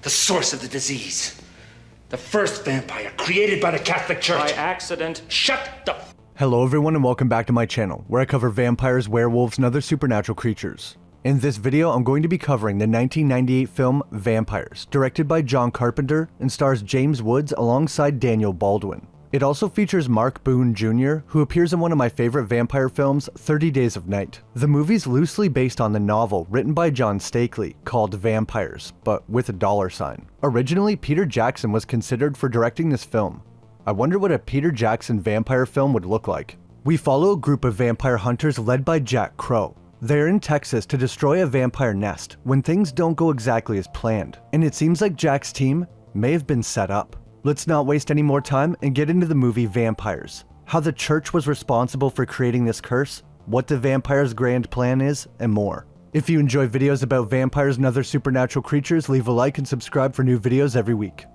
the source of the disease. The first vampire created by the Catholic Church. By accident. Shut the Hello everyone and welcome back to my channel, where I cover vampires, werewolves, and other supernatural creatures. In this video, I'm going to be covering the 1998 film Vampires, directed by John Carpenter and stars James Woods alongside Daniel Baldwin. It also features Mark Boone Jr., who appears in one of my favorite vampire films, 30 Days of Night. The movie's loosely based on the novel written by John Stakely called Vampires, but with a dollar sign. Originally, Peter Jackson was considered for directing this film. I wonder what a Peter Jackson vampire film would look like. We follow a group of vampire hunters led by Jack Crow. They're in Texas to destroy a vampire nest when things don't go exactly as planned, and it seems like Jack's team may have been set up. Let's not waste any more time and get into the movie Vampires, how the church was responsible for creating this curse, what the vampire's grand plan is, and more. If you enjoy videos about vampires and other supernatural creatures, leave a like and subscribe for new videos every week.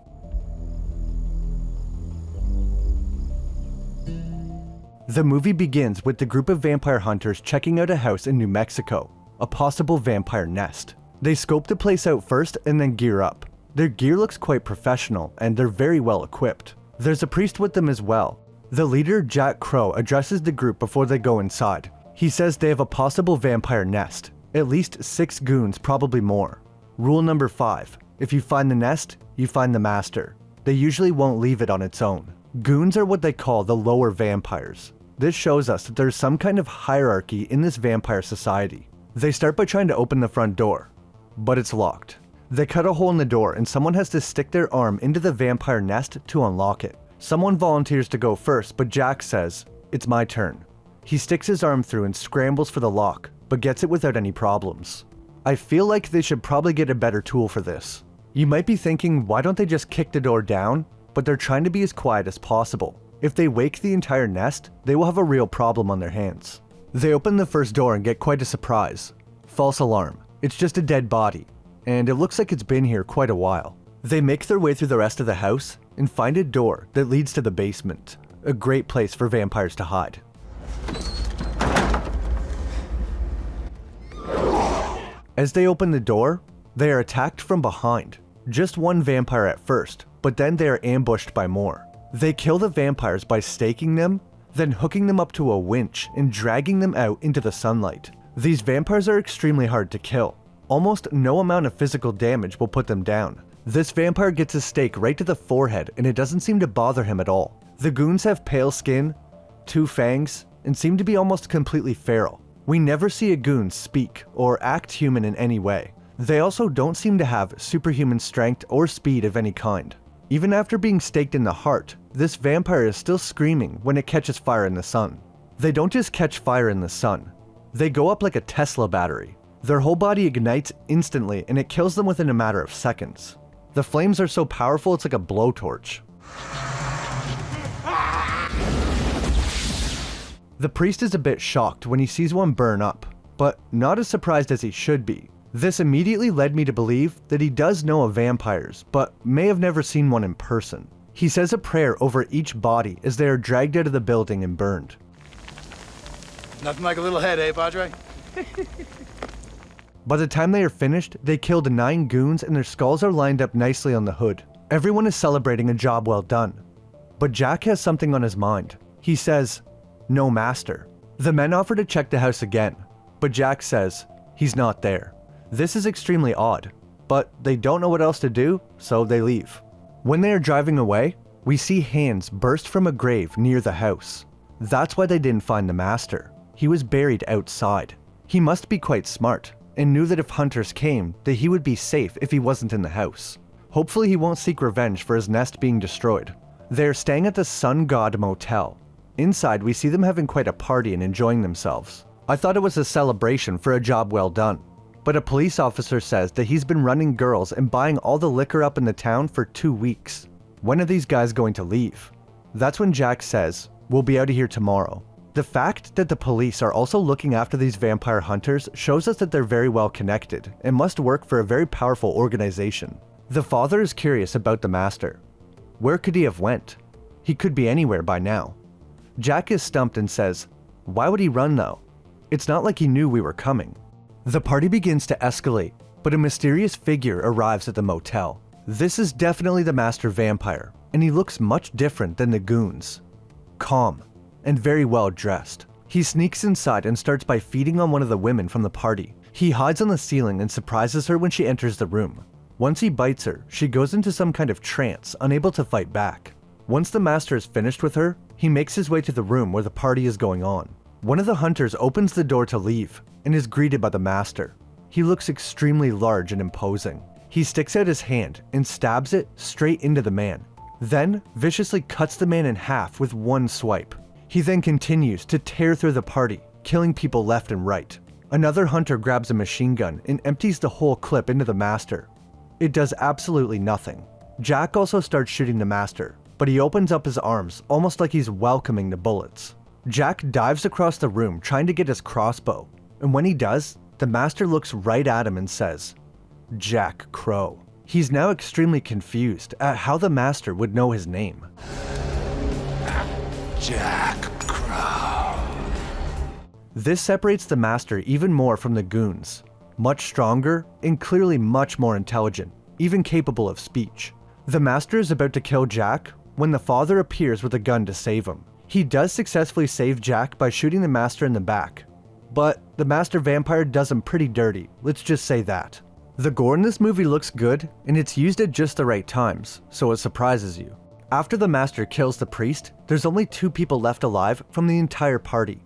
The movie begins with the group of vampire hunters checking out a house in New Mexico, a possible vampire nest. They scope the place out first and then gear up. Their gear looks quite professional and they're very well equipped. There's a priest with them as well. The leader, Jack Crow, addresses the group before they go inside. He says they have a possible vampire nest, at least 6 goons, probably more. Rule number 5, if you find the nest, you find the master. They usually won't leave it on its own. Goons are what they call the lower vampires. This shows us that there's some kind of hierarchy in this vampire society. They start by trying to open the front door, but it's locked. They cut a hole in the door and someone has to stick their arm into the vampire nest to unlock it. Someone volunteers to go first, but Jack says, "It's my turn." He sticks his arm through and scrambles for the lock, but gets it without any problems. I feel like they should probably get a better tool for this. You might be thinking, why don't they just kick the door down? But they're trying to be as quiet as possible. If they wake the entire nest, they will have a real problem on their hands. They open the first door and get quite a surprise. False alarm. It's just a dead body, and it looks like it's been here quite a while. They make their way through the rest of the house and find a door that leads to the basement, a great place for vampires to hide. As they open the door, they are attacked from behind. Just one vampire at first, but then they are ambushed by more. They kill the vampires by staking them, then hooking them up to a winch and dragging them out into the sunlight. These vampires are extremely hard to kill. Almost no amount of physical damage will put them down. This vampire gets a stake right to the forehead and it doesn't seem to bother him at all. The goons have pale skin, 2 fangs, and seem to be almost completely feral. We never see a goon speak or act human in any way. They also don't seem to have superhuman strength or speed of any kind. Even after being staked in the heart, this vampire is still screaming when it catches fire in the sun. They don't just catch fire in the sun. They go up like a Tesla battery. Their whole body ignites instantly and it kills them within a matter of seconds. The flames are so powerful it's like a blowtorch. The priest is a bit shocked when he sees one burn up, but not as surprised as he should be. This immediately led me to believe that he does know of vampires, but may have never seen one in person. He says a prayer over each body as they are dragged out of the building and burned. Nothing like a little head, eh, Padre? By the time they are finished, they killed 9 goons and their skulls are lined up nicely on the hood. Everyone is celebrating a job well done. But Jack has something on his mind. He says, "No master." The men offer to check the house again, but Jack says he's not there. This is extremely odd, but they don't know what else to do, so they leave. When they are driving away, we see hands burst from a grave near the house. That's why they didn't find the master. He was buried outside. He must be quite smart, and knew that if hunters came, that he would be safe if he wasn't in the house. Hopefully he won't seek revenge for his nest being destroyed. They are staying at the Sun God Motel. Inside, we see them having quite a party and enjoying themselves. I thought it was a celebration for a job well done. But a police officer says that he's been running girls and buying all the liquor up in the town for 2 weeks. When are these guys going to leave? That's when Jack says, "We'll be out of here tomorrow." The fact that the police are also looking after these vampire hunters shows us that they're very well connected and must work for a very powerful organization. The father is curious about the master. Where could he have went? He could be anywhere by now. Jack is stumped and says, "Why would he run though? It's not like he knew we were coming." The party begins to escalate, but a mysterious figure arrives at the motel. This is definitely the master vampire, and he looks much different than the goons. Calm, and very well dressed. He sneaks inside and starts by feeding on one of the women from the party. He hides on the ceiling and surprises her when she enters the room. Once he bites her, she goes into some kind of trance, unable to fight back. Once the master is finished with her, he makes his way to the room where the party is going on. One of the hunters opens the door to leave and is greeted by the master. He looks extremely large and imposing. He sticks out his hand and stabs it straight into the man, then viciously cuts the man in half with one swipe. He then continues to tear through the party, killing people left and right. Another hunter grabs a machine gun and empties the whole clip into the master. It does absolutely nothing. Jack also starts shooting the master, but he opens up his arms almost like he's welcoming the bullets. Jack dives across the room trying to get his crossbow, and when he does, the master looks right at him and says, "Jack Crow." He's now extremely confused at how the master would know his name. Jack Crow. This separates the master even more from the goons. Much stronger and clearly much more intelligent, even capable of speech. The master is about to kill Jack when the father appears with a gun to save him. He does successfully save Jack by shooting the master in the back, but the master vampire does him pretty dirty, let's just say that. The gore in this movie looks good, and it's used at just the right times, so it surprises you. After the master kills the priest, there's only 2 people left alive from the entire party,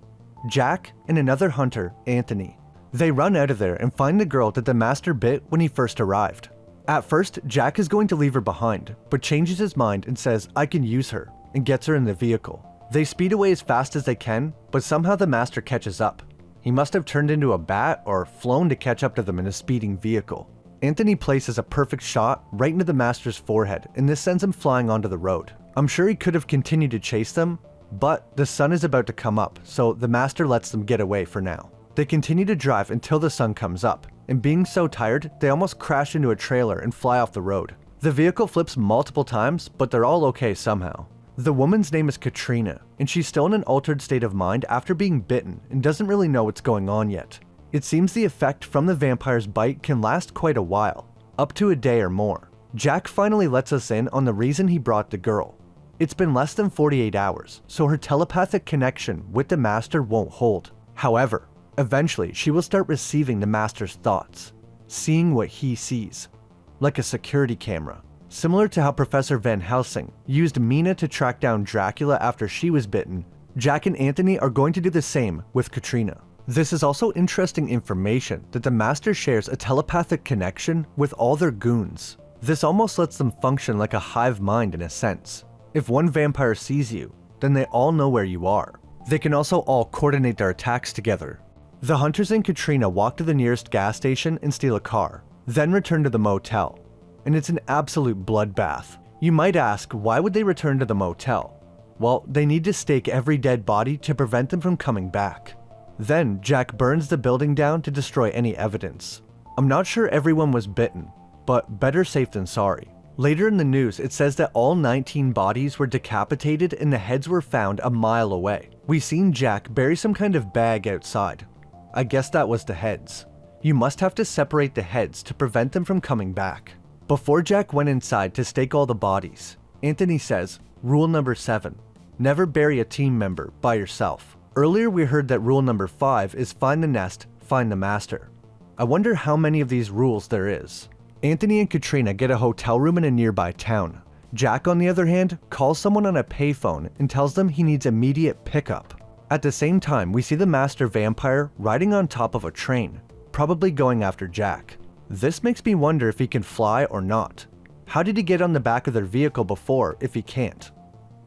Jack and another hunter, Anthony. They run out of there and find the girl that the master bit when he first arrived. At first, Jack is going to leave her behind, but changes his mind and says, "I can use her," and gets her in the vehicle. They speed away as fast as they can, but somehow the master catches up. He must have turned into a bat or flown to catch up to them in a speeding vehicle. Anthony places a perfect shot right into the master's forehead, and this sends him flying onto the road. I'm sure he could have continued to chase them, but the sun is about to come up, so the master lets them get away for now. They continue to drive until the sun comes up, and being so tired, they almost crash into a trailer and fly off the road. The vehicle flips multiple times, but they're all okay somehow. The woman's name is Katrina, and she's still in an altered state of mind after being bitten and doesn't really know what's going on yet. It seems the effect from the vampire's bite can last quite a while, up to a day or more. Jack finally lets us in on the reason he brought the girl. It's been less than 48 hours, so her telepathic connection with the master won't hold. However, eventually she will start receiving the master's thoughts, seeing what he sees, like a security camera. Similar to how Professor Van Helsing used Mina to track down Dracula after she was bitten, Jack and Anthony are going to do the same with Katrina. This is also interesting information that the master shares a telepathic connection with all their goons. This almost lets them function like a hive mind in a sense. If one vampire sees you, then they all know where you are. They can also all coordinate their attacks together. The hunters and Katrina walk to the nearest gas station and steal a car, then return to the motel. And it's an absolute bloodbath. You might ask, why would they return to the motel? Well, they need to stake every dead body to prevent them from coming back. Then Jack burns the building down to destroy any evidence. I'm not sure everyone was bitten, but better safe than sorry. Later in the news, it says that all 19 bodies were decapitated and the heads were found a mile away. We seen Jack bury some kind of bag outside. I guess that was the heads. You must have to separate the heads to prevent them from coming back. Before Jack went inside to stake all the bodies, Anthony says, rule number 7, never bury a team member by yourself. Earlier we heard that rule number 5 is find the nest, find the master. I wonder how many of these rules there is. Anthony and Katrina get a hotel room in a nearby town. Jack, on the other hand, calls someone on a payphone and tells them he needs immediate pickup. At the same time, we see the master vampire riding on top of a train, probably going after Jack. This makes me wonder if he can fly or not. How did he get on the back of their vehicle before if he can't?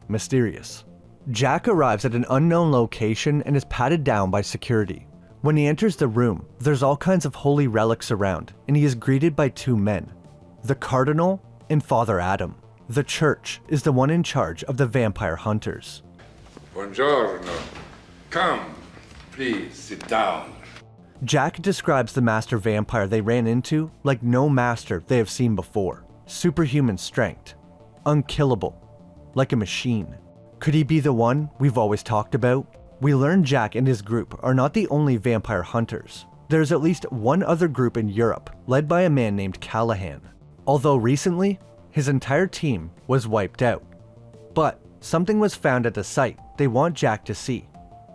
Mysterious. Jack arrives at an unknown location and is patted down by security. When he enters the room, there's all kinds of holy relics around, and he is greeted by 2 men, the Cardinal and Father Adam. The church is the one in charge of the vampire hunters. Buongiorno. Come, please sit down. Jack describes the master vampire they ran into like no master they have seen before. Superhuman strength, unkillable, like a machine. Could he be the one we've always talked about? We learn Jack and his group are not the only vampire hunters. There's at least one other group in Europe, led by a man named Callahan. although recently, his entire team was wiped out. But something was found at the site they want Jack to see,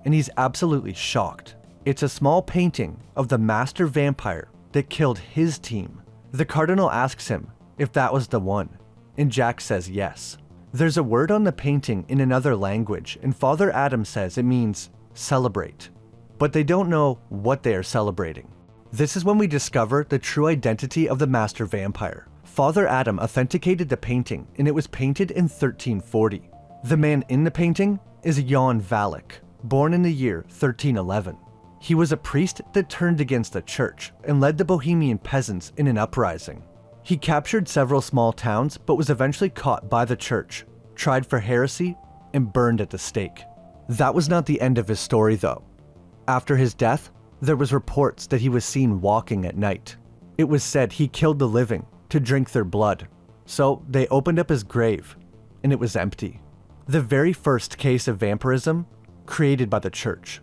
and he's absolutely shocked. It's a small painting of the master vampire that killed his team. The Cardinal asks him if that was the one, and Jack says yes. There's a word on the painting in another language, and Father Adam says it means celebrate, but they don't know what they are celebrating. This is when we discover the true identity of the master vampire. Father Adam authenticated the painting, and it was painted in 1340. The man in the painting is Jan Valak, born in the year 1311. He was a priest that turned against the church and led the Bohemian peasants in an uprising. He captured several small towns but was eventually caught by the church, tried for heresy, and burned at the stake. That was not the end of his story though. After his death, there was reports that he was seen walking at night. It was said he killed the living to drink their blood, so they opened up his grave, and it was empty. The very first case of vampirism created by the church.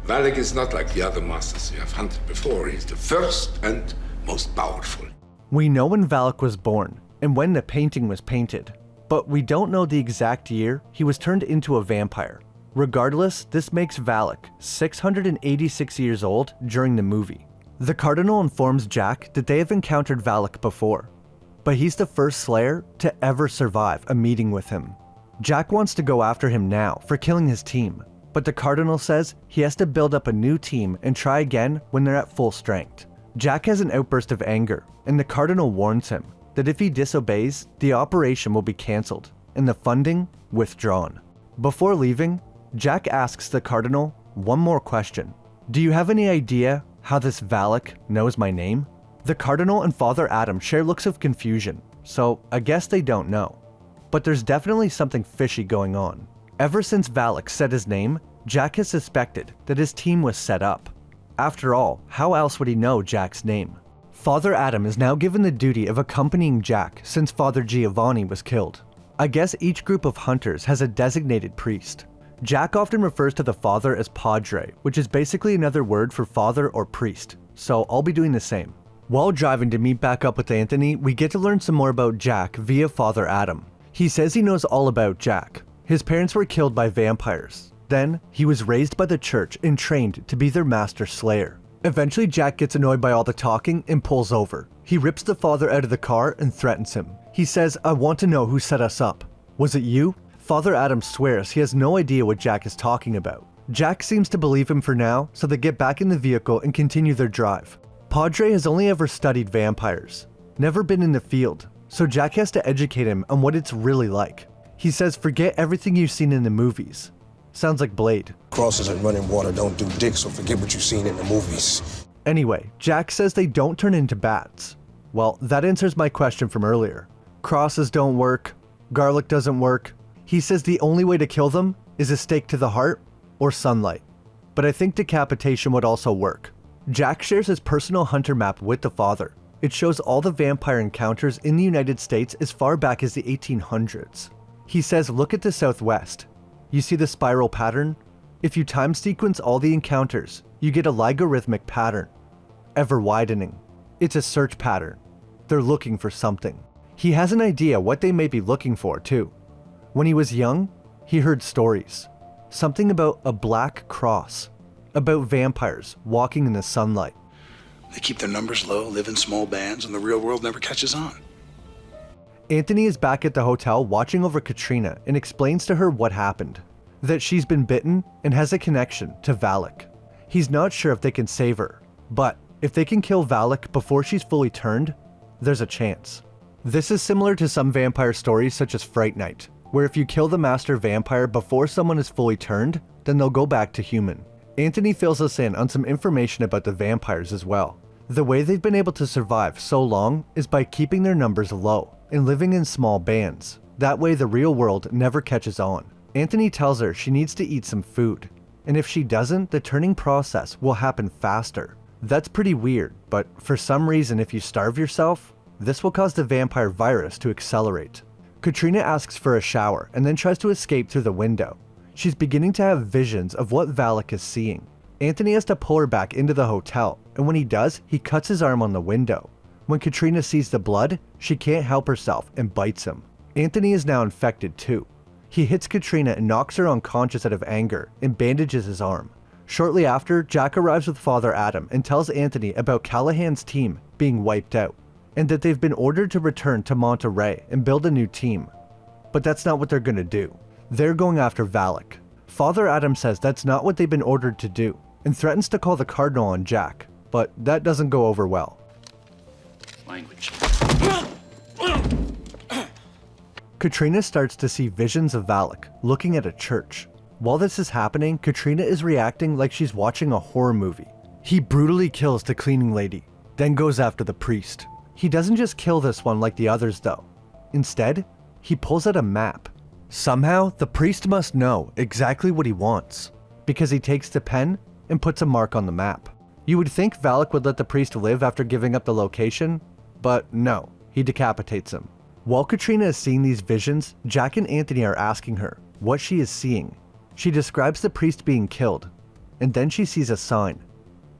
Valak is not like the other masters you have hunted before. He's the first and most powerful. We know when Valak was born and when the painting was painted, but we don't know the exact year he was turned into a vampire. Regardless, this makes Valak 686 years old during the movie. The Cardinal informs Jack that they have encountered Valak before, but he's the first Slayer to ever survive a meeting with him. Jack wants to go after him now for killing his team, but the Cardinal says he has to build up a new team and try again when they're at full strength. Jack has an outburst of anger, and the Cardinal warns him that if he disobeys, the operation will be cancelled and the funding withdrawn. Before leaving, Jack asks the Cardinal one more question. Do you have any idea how this Valak knows my name? The Cardinal and Father Adam share looks of confusion, so I guess they don't know. But there's definitely something fishy going on. Ever since Valak said his name, Jack has suspected that his team was set up. After all, how else would he know Jack's name? Father Adam is now given the duty of accompanying Jack since Father Giovanni was killed. I guess each group of hunters has a designated priest. Jack often refers to the father as Padre, which is basically another word for father or priest, so I'll be doing the same. While driving to meet back up with Anthony, we get to learn some more about Jack via Father Adam. He says he knows all about Jack. His parents were killed by vampires. Then, he was raised by the church and trained to be their master slayer. Eventually, Jack gets annoyed by all the talking and pulls over. He rips the father out of the car and threatens him. He says, "I want to know who set us up. Was it you?" Father Adam swears he has no idea what Jack is talking about. Jack seems to believe him for now, so they get back in the vehicle and continue their drive. Padre has only ever studied vampires, never been in the field, so Jack has to educate him on what it's really like. He says, forget everything you've seen in the movies. Sounds like Blade. Crosses and running water don't do dick, so forget what you've seen in the movies. Anyway, Jack says they don't turn into bats. Well, that answers my question from earlier. Crosses don't work, garlic doesn't work. He says the only way to kill them is a stake to the heart or sunlight. But I think decapitation would also work. Jack shares his personal hunter map with the father. It shows all the vampire encounters in the United States as far back as the 1800s. He says, look at the southwest. You see the spiral pattern? If you time sequence all the encounters, you get a logarithmic pattern, ever widening. It's a search pattern. They're looking for something. He has an idea what they may be looking for too. When he was young, he heard stories. Something about a black cross, about vampires walking in the sunlight. They keep their numbers low, live in small bands, and the real world never catches on. Anthony is back at the hotel watching over Katrina and explains to her what happened. That she's been bitten and has a connection to Valak. He's not sure if they can save her, but if they can kill Valak before she's fully turned, there's a chance. This is similar to some vampire stories such as Fright Night, where if you kill the master vampire before someone is fully turned, then they'll go back to human. Anthony fills us in on some information about the vampires as well. The way they've been able to survive so long is by keeping their numbers low and living in small bands. That way the real world never catches on. Anthony tells her she needs to eat some food, and if she doesn't, the turning process will happen faster. That's pretty weird, but for some reason if you starve yourself, this will cause the vampire virus to accelerate. Katrina asks for a shower and then tries to escape through the window. She's beginning to have visions of what Valak is seeing. Anthony has to pull her back into the hotel, and when he does, he cuts his arm on the window. When Katrina sees the blood, she can't help herself and bites him. Anthony is now infected too. He hits Katrina and knocks her unconscious out of anger and bandages his arm. Shortly after, Jack arrives with Father Adam and tells Anthony about Callahan's team being wiped out, and that they've been ordered to return to Monterey and build a new team. But that's not what they're gonna do. They're going after Valak. Father Adam says that's not what they've been ordered to do, and threatens to call the Cardinal on Jack, but that doesn't go over well. Language. Katrina starts to see visions of Valak looking at a church. While this is happening, Katrina is reacting like she's watching a horror movie. He brutally kills the cleaning lady, then goes after the priest. He doesn't just kill this one like the others though. Instead, he pulls out a map. Somehow, the priest must know exactly what he wants, because he takes the pen and puts a mark on the map. You would think Valak would let the priest live after giving up the location, but no, he decapitates him. While Katrina is seeing these visions, Jack and Anthony are asking her what she is seeing. She describes the priest being killed, and then she sees a sign,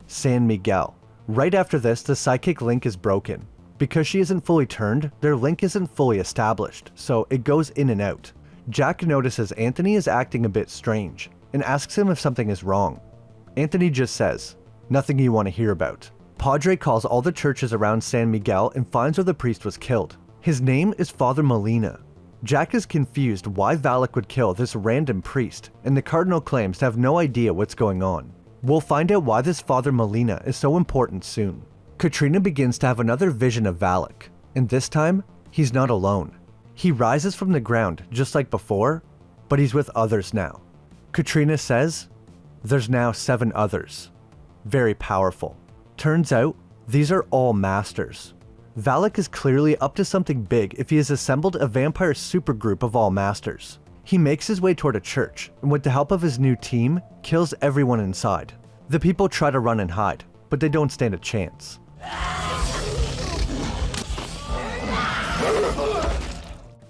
San Miguel. Right after this, the psychic link is broken. Because she isn't fully turned, their link isn't fully established, so it goes in and out. Jack notices Anthony is acting a bit strange, and asks him if something is wrong. Anthony just says, nothing you want to hear about. Padre calls all the churches around San Miguel and finds where the priest was killed. His name is Father Molina. Jack is confused why Valak would kill this random priest, and the Cardinal claims to have no idea what's going on. We'll find out why this Father Molina is so important soon. Katrina begins to have another vision of Valak, and this time, he's not alone. He rises from the ground just like before, but he's with others now. Katrina says, there's now 7 others. Very powerful. Turns out, these are all masters. Valak is clearly up to something big if he has assembled a vampire supergroup of all masters. He makes his way toward a church, and with the help of his new team, kills everyone inside. The people try to run and hide, but they don't stand a chance.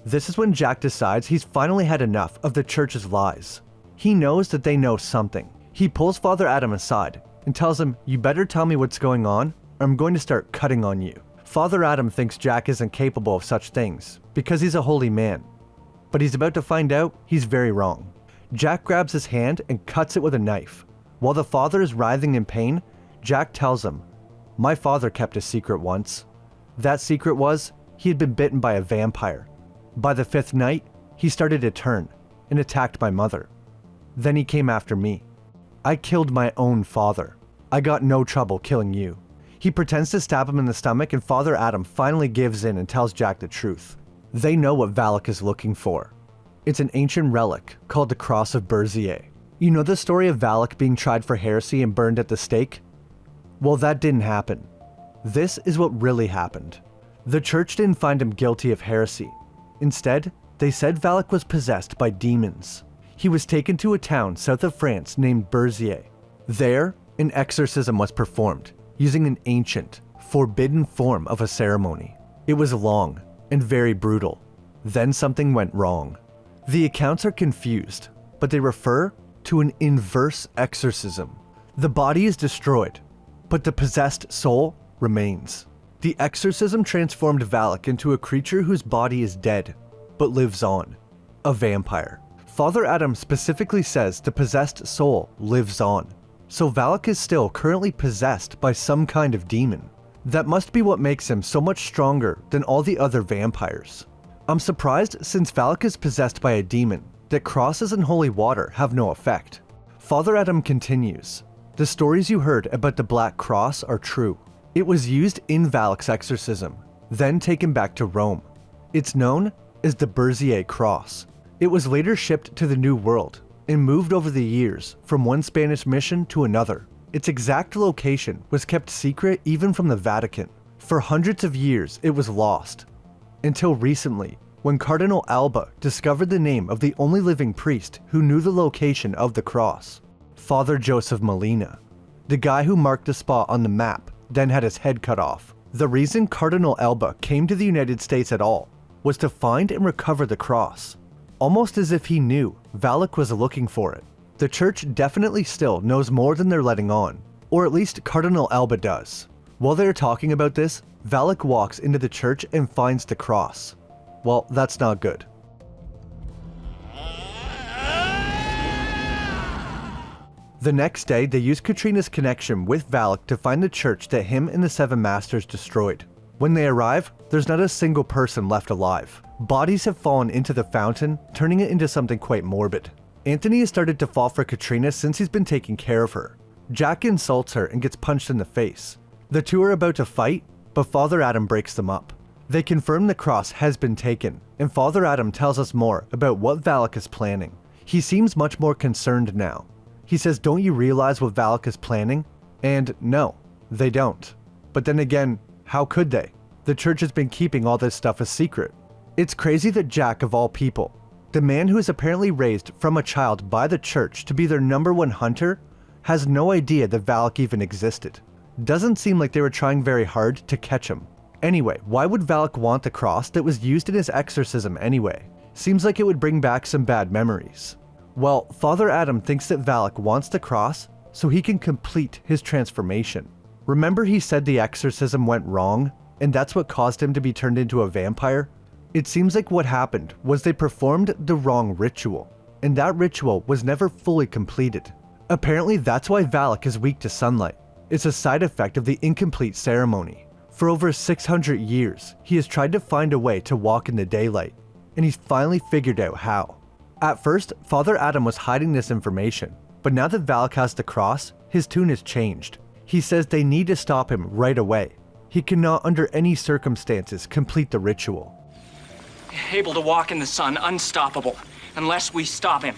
This is when Jack decides he's finally had enough of the church's lies. He knows that they know something. He pulls Father Adam aside and tells him, you better tell me what's going on, or I'm going to start cutting on you. Father Adam thinks Jack isn't capable of such things, because he's a holy man. But he's about to find out he's very wrong. Jack grabs his hand and cuts it with a knife. While the father is writhing in pain, Jack tells him, my father kept a secret once. That secret was, he had been bitten by a vampire. By the 5th night, he started to turn, and attacked my mother. Then he came after me. I killed my own father. I got no trouble killing you. He pretends to stab him in the stomach, and Father Adam finally gives in and tells Jack the truth. They know what Valak is looking for. It's an ancient relic called the Cross of Berzier. You know the story of Valak being tried for heresy and burned at the stake? Well, that didn't happen. This is what really happened. The church didn't find him guilty of heresy. Instead, they said Valak was possessed by demons. He was taken to a town south of France named Berzier. There, an exorcism was performed, using an ancient, forbidden form of a ceremony. It was long and very brutal. Then something went wrong. The accounts are confused, but they refer to an inverse exorcism. The body is destroyed, but the possessed soul remains. The exorcism transformed Valak into a creature whose body is dead, but lives on. A vampire. Father Adam specifically says the possessed soul lives on. So Valak is still currently possessed by some kind of demon. That must be what makes him so much stronger than all the other vampires. I'm surprised, since Valak is possessed by a demon, that crosses and holy water have no effect. Father Adam continues, the stories you heard about the Black Cross are true. It was used in Valak's exorcism, then taken back to Rome. It's known as the Berzier Cross. It was later shipped to the New World and moved over the years from one Spanish mission to another. Its exact location was kept secret even from the Vatican. For hundreds of years, it was lost. Until recently, when Cardinal Alba discovered the name of the only living priest who knew the location of the cross, Father Joseph Molina. The guy who marked the spot on the map then had his head cut off. The reason Cardinal Alba came to the United States at all was to find and recover the cross, almost as if he knew Valak was looking for it. The church definitely still knows more than they're letting on, or at least Cardinal Alba does. While they are talking about this, Valak walks into the church and finds the cross. Well, that's not good. The next day, they use Katrina's connection with Valak to find the church that him and the Seven Masters destroyed. When they arrive, there's not a single person left alive. Bodies have fallen into the fountain, turning it into something quite morbid. Anthony has started to fall for Katrina since he's been taking care of her. Jack insults her and gets punched in the face. The two are about to fight, but Father Adam breaks them up. They confirm the cross has been taken, and Father Adam tells us more about what Valak is planning. He seems much more concerned now. He says, "Don't you realize what Valak is planning?" And no, they don't. But then again, how could they? The church has been keeping all this stuff a secret. It's crazy that Jack, of all people, the man who is apparently raised from a child by the church to be their #1 hunter, has no idea that Valak even existed. Doesn't seem like they were trying very hard to catch him. Anyway, why would Valak want the cross that was used in his exorcism anyway? Seems like it would bring back some bad memories. Well, Father Adam thinks that Valak wants the cross so he can complete his transformation. Remember he said the exorcism went wrong, and that's what caused him to be turned into a vampire? It seems like what happened was they performed the wrong ritual, and that ritual was never fully completed. Apparently that's why Valak is weak to sunlight. It's a side effect of the incomplete ceremony. For over 600 years, he has tried to find a way to walk in the daylight, and he's finally figured out how. At first, Father Adam was hiding this information, but now that Valak has the cross, his tune has changed. He says they need to stop him right away. He cannot under any circumstances complete the ritual. Able to walk in the sun, unstoppable, unless we stop him.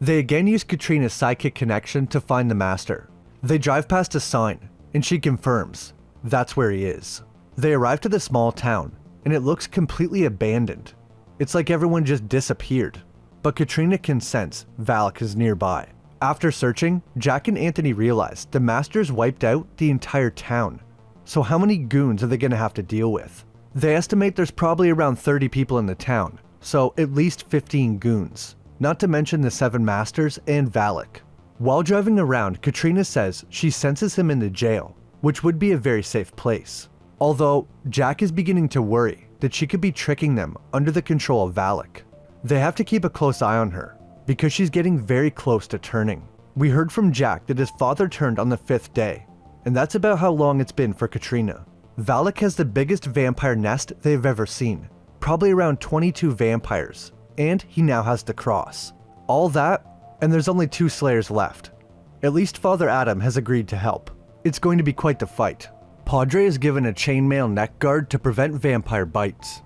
They again use Katrina's psychic connection to find the master. They drive past a sign, and she confirms that's where he is. They arrive to the small town, and it looks completely abandoned. It's like everyone just disappeared. But Katrina can sense Valak is nearby. After searching, Jack and Anthony realize the masters wiped out the entire town. So how many goons are they going to have to deal with? They estimate there's probably around 30 people in the town, so at least 15 goons, not to mention the 7 masters and Valak. While driving around, Katrina says she senses him in the jail, which would be a very safe place. Although, Jack is beginning to worry that she could be tricking them under the control of Valak. They have to keep a close eye on her, because she's getting very close to turning. We heard from Jack that his father turned on the 5th day, and that's about how long it's been for Katrina. Valak has the biggest vampire nest they've ever seen, probably around 22 vampires, and he now has the cross. All that, and there's only 2 slayers left. At least Father Adam has agreed to help. It's going to be quite the fight. Padre is given a chainmail neck guard to prevent vampire bites.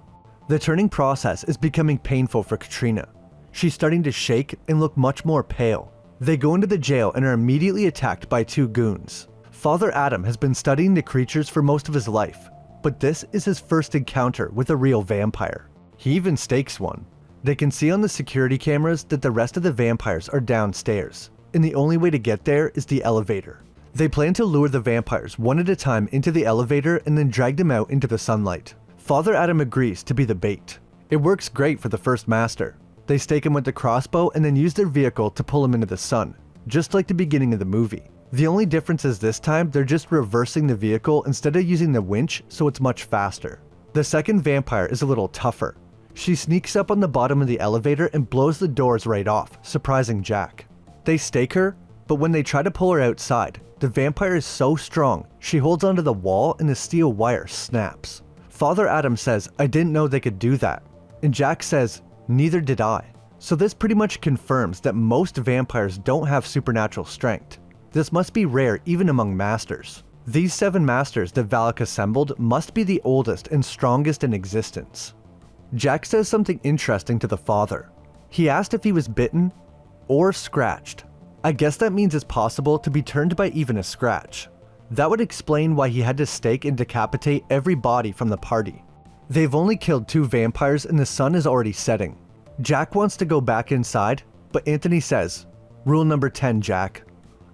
The turning process is becoming painful for Katrina. She's starting to shake and look much more pale. They go into the jail and are immediately attacked by 2 goons. Father Adam has been studying the creatures for most of his life, but this is his first encounter with a real vampire. He even stakes one. They can see on the security cameras that the rest of the vampires are downstairs, and the only way to get there is the elevator. They plan to lure the vampires one at a time into the elevator and then drag them out into the sunlight. Father Adam agrees to be the bait. It works great for the first master. They stake him with the crossbow and then use their vehicle to pull him into the sun, just like the beginning of the movie. The only difference is this time they're just reversing the vehicle instead of using the winch, so it's much faster. The second vampire is a little tougher. She sneaks up on the bottom of the elevator and blows the doors right off, surprising Jack. They stake her, but when they try to pull her outside, the vampire is so strong, she holds onto the wall and the steel wire snaps. Father Adam says, "I didn't know they could do that." And Jack says, "Neither did I." So this pretty much confirms that most vampires don't have supernatural strength. This must be rare even among masters. These 7 masters that Valak assembled must be the oldest and strongest in existence. Jack says something interesting to the father. He asked if he was bitten or scratched. I guess that means it's possible to be turned by even a scratch. That would explain why he had to stake and decapitate every body from the party. They've only killed 2 vampires and the sun is already setting. Jack wants to go back inside, but Anthony says, "Rule number 10, Jack.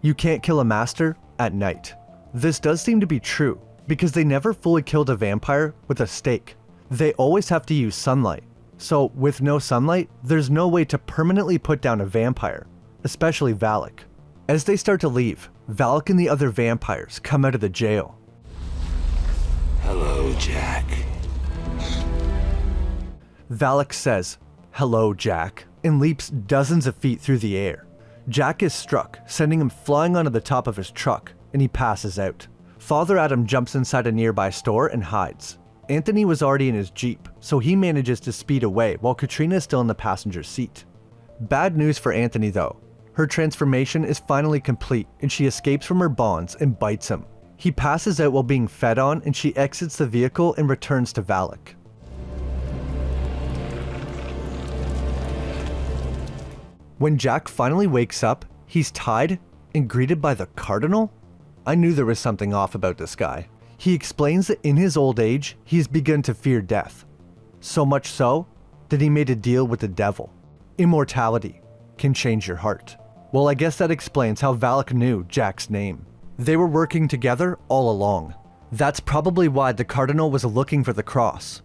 You can't kill a master at night." This does seem to be true, because they never fully killed a vampire with a stake. They always have to use sunlight. So with no sunlight, there's no way to permanently put down a vampire, especially Valak. As they start to leave, Valak and the other vampires come out of the jail. Hello, Jack. Valak says, "Hello, Jack," and leaps dozens of feet through the air. Jack is struck, sending him flying onto the top of his truck, and he passes out. Father Adam jumps inside a nearby store and hides. Anthony was already in his Jeep, so he manages to speed away while Katrina is still in the passenger seat. Bad news for Anthony though. Her transformation is finally complete and she escapes from her bonds and bites him. He passes out while being fed on and she exits the vehicle and returns to Valak. When Jack finally wakes up, he's tied and greeted by the Cardinal? I knew there was something off about this guy. He explains that in his old age, he's begun to fear death. So much so, that he made a deal with the devil. Immortality can change your heart. Well, I guess that explains how Valak knew Jack's name. They were working together all along. That's probably why the Cardinal was looking for the cross,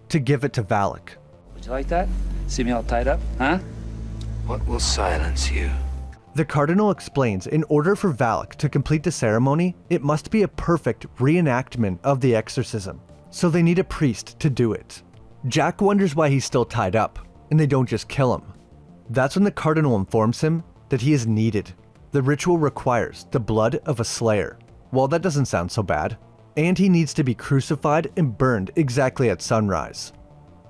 to give it to Valak. Would you like that? See me all tied up, huh? What will silence you? The Cardinal explains in order for Valak to complete the ceremony, it must be a perfect reenactment of the exorcism, so they need a priest to do it. Jack wonders why he's still tied up, and they don't just kill him. That's when the Cardinal informs him that he is needed. The ritual requires the blood of a slayer. Well, that doesn't sound so bad. And he needs to be crucified and burned exactly at sunrise.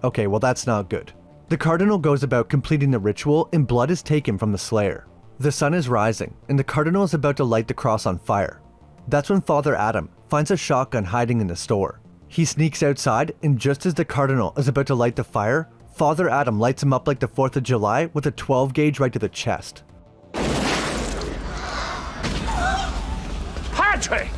Okay, well that's not good. The Cardinal goes about completing the ritual and blood is taken from the slayer. The sun is rising, and the Cardinal is about to light the cross on fire. That's when Father Adam finds a shotgun hiding in the store. He sneaks outside, and just as the Cardinal is about to light the fire, Father Adam lights him up like the 4th of July with a 12 gauge right to the chest. Padre!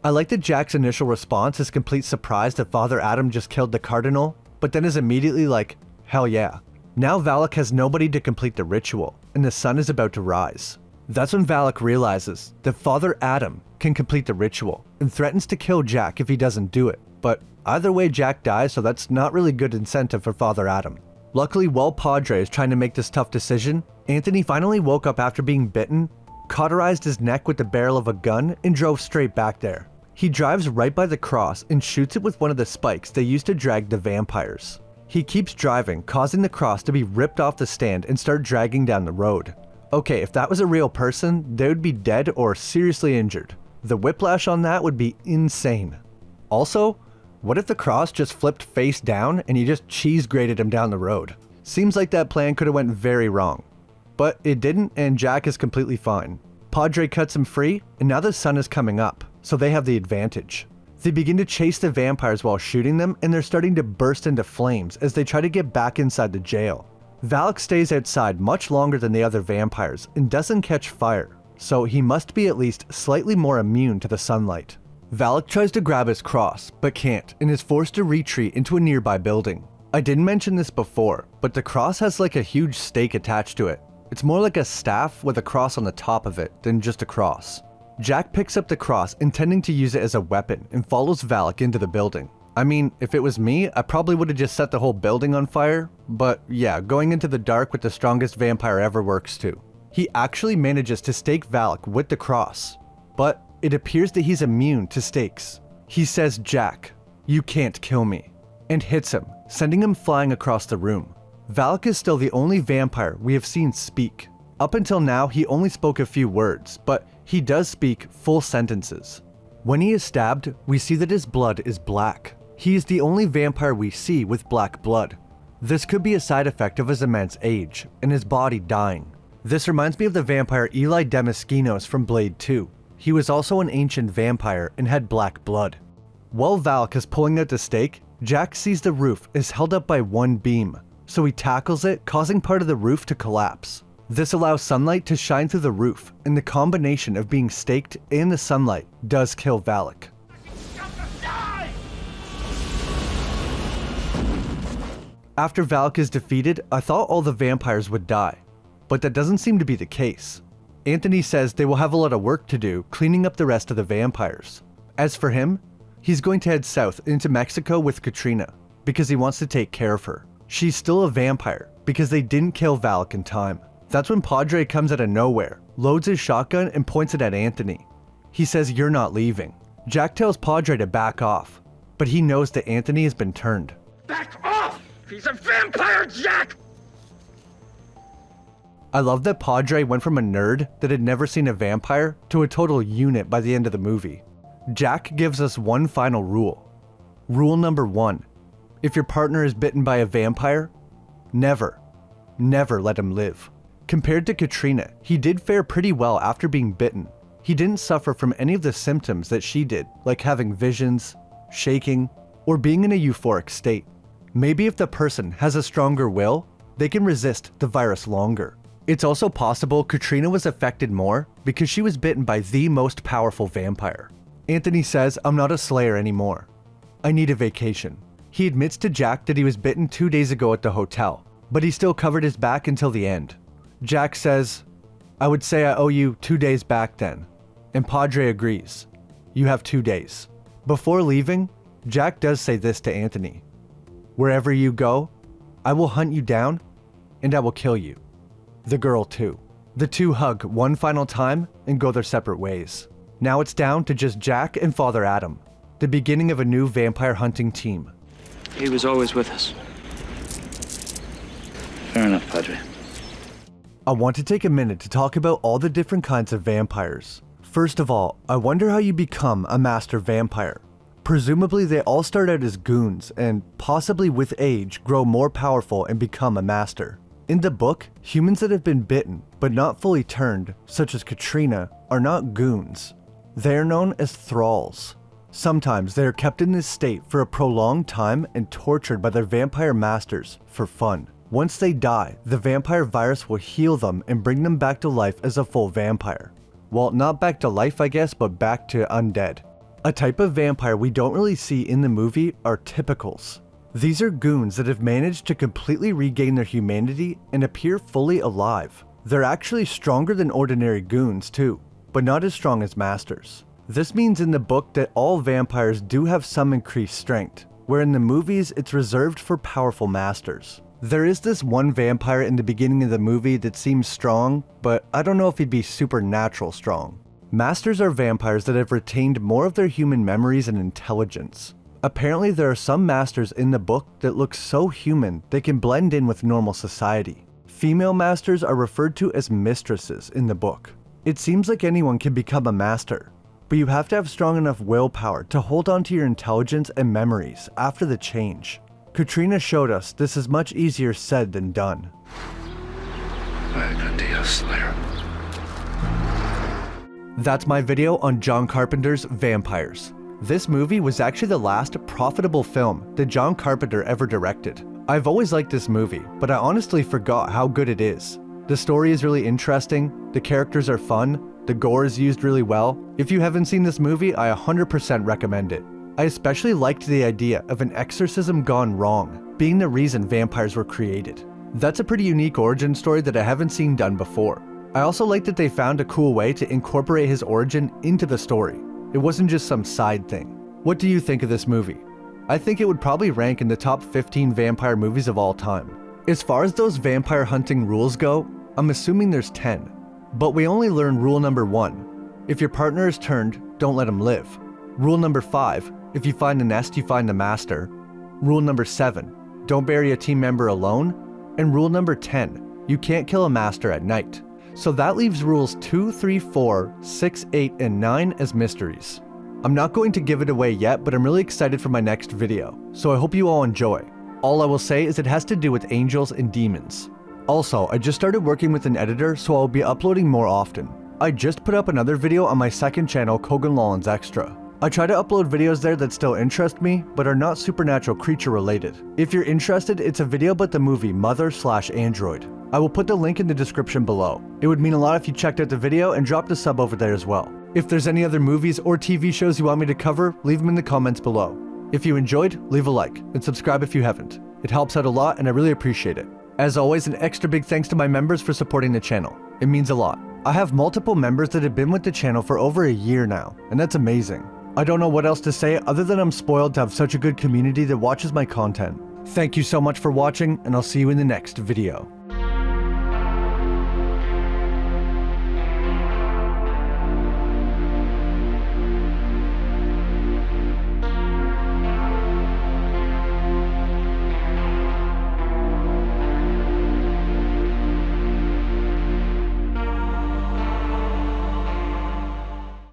I like that Jack's initial response is complete surprise that Father Adam just killed the Cardinal, but then is immediately like, hell yeah. Now Valak has nobody to complete the ritual, and the sun is about to rise. That's when Valak realizes that Father Adam can complete the ritual, and threatens to kill Jack if he doesn't do it. But either way Jack dies, so that's not really good incentive for Father Adam. Luckily, while Padre is trying to make this tough decision, Anthony finally woke up after being bitten, cauterized his neck with the barrel of a gun, and drove straight back there. He drives right by the cross and shoots it with one of the spikes they used to drag the vampires. He keeps driving, causing the cross to be ripped off the stand and start dragging down the road. Okay, if that was a real person, they would be dead or seriously injured. The whiplash on that would be insane. Also, what if the cross just flipped face down and you just cheese grated him down the road? Seems like that plan could have went very wrong. But it didn't, and Jack is completely fine. Padre cuts him free, and now the sun is coming up, so they have the advantage. They begin to chase the vampires while shooting them, and they're starting to burst into flames as they try to get back inside the jail. Valak stays outside much longer than the other vampires and doesn't catch fire, so he must be at least slightly more immune to the sunlight. Valak tries to grab his cross, but can't, and is forced to retreat into a nearby building. I didn't mention this before, but the cross has like a huge stake attached to it. It's more like a staff with a cross on the top of it than just a cross. Jack picks up the cross, intending to use it as a weapon, and follows Valak into the building. I mean, if it was me, I probably would have just set the whole building on fire, but yeah, going into the dark with the strongest vampire ever works too. He actually manages to stake Valak with the cross, but it appears that he's immune to stakes. He says, "Jack, you can't kill me," and hits him, sending him flying across the room. Valak is still the only vampire we have seen speak. Up until now, he only spoke a few words, but he does speak full sentences. When he is stabbed, we see that his blood is black. He is the only vampire we see with black blood. This could be a side effect of his immense age, and his body dying. This reminds me of the vampire Eli Damaskinos from Blade 2. He was also an ancient vampire and had black blood. While Valak is pulling out the stake, Jack sees the roof is held up by one beam, so he tackles it, causing part of the roof to collapse. This allows sunlight to shine through the roof, and the combination of being staked and the sunlight does kill Valak. After Valak is defeated, I thought all the vampires would die, but that doesn't seem to be the case. Anthony says they will have a lot of work to do cleaning up the rest of the vampires. As for him, he's going to head south into Mexico with Katrina, because he wants to take care of her. She's still a vampire, because they didn't kill Valak in time. That's when Padre comes out of nowhere, loads his shotgun and points it at Anthony. He says, "You're not leaving." Jack tells Padre to back off. but he knows that Anthony has been turned. Back off! He's a vampire, Jack! I love that Padre went from a nerd that had never seen a vampire to a total unit by the end of the movie. Jack gives us one final rule. Rule number 1. If your partner is bitten by a vampire, never let him live. Compared to Katrina, he did fare pretty well after being bitten. He didn't suffer from any of the symptoms that she did, like having visions, shaking, or being in a euphoric state. Maybe if the person has a stronger will, they can resist the virus longer. It's also possible Katrina was affected more because she was bitten by the most powerful vampire. Anthony says, "I'm not a slayer anymore. I need a vacation." He admits to Jack that he was bitten 2 days ago at the hotel, but he still covered his back until the end. Jack says, "I would say I owe you 2 days back then." And Padre agrees. "You have 2 days." Before leaving, Jack does say this to Anthony. "Wherever you go, I will hunt you down and I will kill you." The girl too. The two hug one final time and go their separate ways. Now it's down to just Jack and Father Adam, the beginning of a new vampire hunting team. He was always with us. Fair enough, Padre. I want to take a minute to talk about all the different kinds of vampires. First of all, I wonder how you become a master vampire. Presumably they all start out as goons and, possibly with age, grow more powerful and become a master. In the book, humans that have been bitten but not fully turned, such as Katrina, are not goons. They are known as thralls. Sometimes they are kept in this state for a prolonged time and tortured by their vampire masters for fun. Once they die, the vampire virus will heal them and bring them back to life as a full vampire. Well, not back to life I guess, but back to undead. A type of vampire we don't really see in the movie are typicals. These are goons that have managed to completely regain their humanity and appear fully alive. They're actually stronger than ordinary goons too, but not as strong as masters. This means in the book that all vampires do have some increased strength, where in the movies it's reserved for powerful masters. There is this one vampire in the beginning of the movie that seems strong, but I don't know if he'd be supernatural strong. Masters are vampires that have retained more of their human memories and intelligence. Apparently there are some masters in the book that look so human they can blend in with normal society. Female masters are referred to as mistresses in the book. It seems like anyone can become a master, but you have to have strong enough willpower to hold on to your intelligence and memories after the change. Katrina showed us this is much easier said than done. That's my video on John Carpenter's Vampires. This movie was actually the last profitable film that John Carpenter ever directed. I've always liked this movie, but I honestly forgot how good it is. The story is really interesting, the characters are fun, the gore is used really well. If you haven't seen this movie, I 100% recommend it. I especially liked the idea of an exorcism gone wrong being the reason vampires were created. That's a pretty unique origin story that I haven't seen done before. I also like that they found a cool way to incorporate his origin into the story. It wasn't just some side thing. What do you think of this movie? I think it would probably rank in the top 15 vampire movies of all time. As far as those vampire hunting rules go, I'm assuming there's 10. But we only learn rule number 1. If your partner is turned, don't let him live. Rule number 5. If you find the nest, you find the master. Rule number 7. Don't bury a team member alone. And rule number 10. You can't kill a master at night. So that leaves rules 2, 3, 4, 6, 8, and 9 as mysteries. I'm not going to give it away yet, but I'm really excited for my next video, so I hope you all enjoy. All I will say is it has to do with angels and demons. Also, I just started working with an editor, so I'll be uploading more often. I just put up another video on my second channel, Cogan Lollins Extra. I try to upload videos there that still interest me, but are not supernatural creature related. If you're interested, it's a video about the movie Mother/Android. I will put the link in the description below. It would mean a lot if you checked out the video and dropped a sub over there as well. If there's any other movies or TV shows you want me to cover, leave them in the comments below. If you enjoyed, leave a like, and subscribe if you haven't. It helps out a lot and I really appreciate it. As always, an extra big thanks to my members for supporting the channel. It means a lot. I have multiple members that have been with the channel for over a year now, and that's amazing. I don't know what else to say other than I'm spoiled to have such a good community that watches my content. Thank you so much for watching, and I'll see you in the next video.